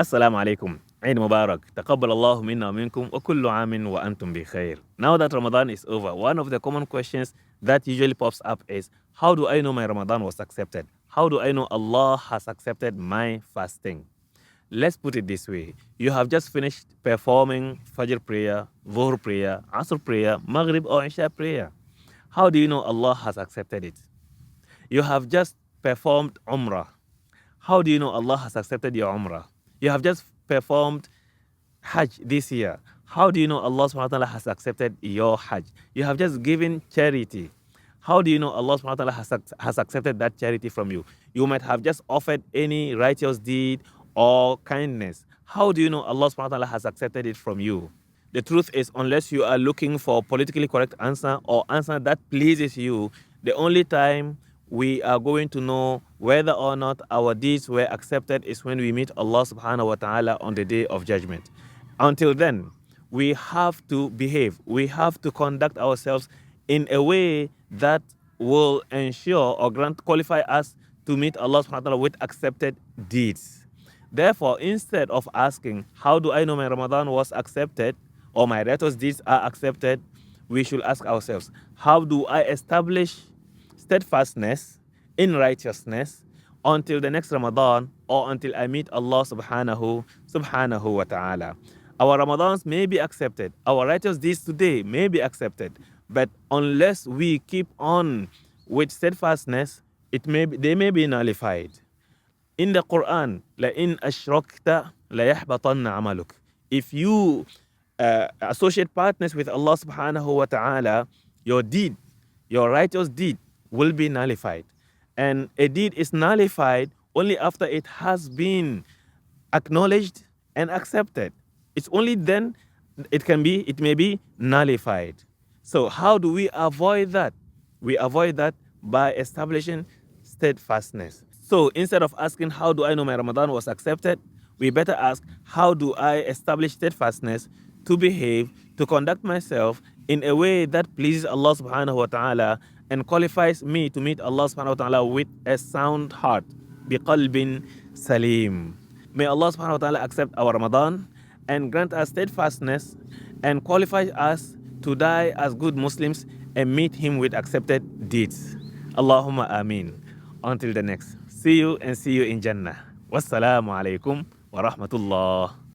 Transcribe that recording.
Assalamu alaikum. Eid Mubarak. Taqabbal Allahu minna wa minkum wa kullu amin wa antum bi khair. Now that Ramadan is over, one of the common questions that usually pops up is, how do I know my Ramadan was accepted? How do I know Allah has accepted my fasting? Let's put it this way. You have just finished performing Fajr prayer, Dhuhr prayer, Asr prayer, Maghrib or Isha prayer. How do you know Allah has accepted it? You have just performed Umrah. How do you know Allah has accepted your Umrah? You have just performed Hajj this year. How do you know Allah subhanahu wa ta'ala has accepted your Hajj? You have just given charity. How do you know Allah subhanahu wa ta'ala has accepted that charity from you? You might have just offered any righteous deed or kindness. How do you know Allah subhanahu wa ta'ala has accepted it from you? The truth is, unless you are looking for a politically correct answer or answer that pleases you, the only time we are going to know whether or not our deeds were accepted is when we meet Allah subhanahu wa ta'ala on the day of judgment. Until then, we have to behave. We have to conduct ourselves in a way that will ensure or qualify us to meet Allah subhanahu wa ta'ala with accepted deeds. Therefore, instead of asking, how do I know my Ramadan was accepted or my righteous deeds are accepted, we should ask ourselves, how do I establish steadfastness in righteousness until the next Ramadan or until I meet Allah subhanahu wa ta'ala. Our Ramadans may be accepted, our righteous deeds today may be accepted, but unless we keep on with steadfastness, they may be nullified. In the Quran, لَإِنْ أَشْرَكْتَ لَيَحْبَطَنَّ عَمَلُكَ. If you associate partners with Allah subhanahu wa ta'ala, your deed, your righteous deed will be nullified. And a deed is nullified only after it has been acknowledged and accepted. It's only then it may be nullified. So how do we avoid that? We avoid that by establishing steadfastness. So instead of asking, how do I know my Ramadan was accepted? We better ask, how do I establish steadfastness to behave, to conduct myself in a way that pleases Allah subhanahu wa ta'ala and qualifies me to meet Allah subhanahu wa ta'ala with a sound heart, biqalbin salim. May Allah subhanahu wa ta'ala accept our Ramadan and grant us steadfastness and qualify us to die as good Muslims and meet Him with accepted deeds. Allahumma ameen. Until the next. See you in Jannah. Wassalamu alaikum wa rahmatullah.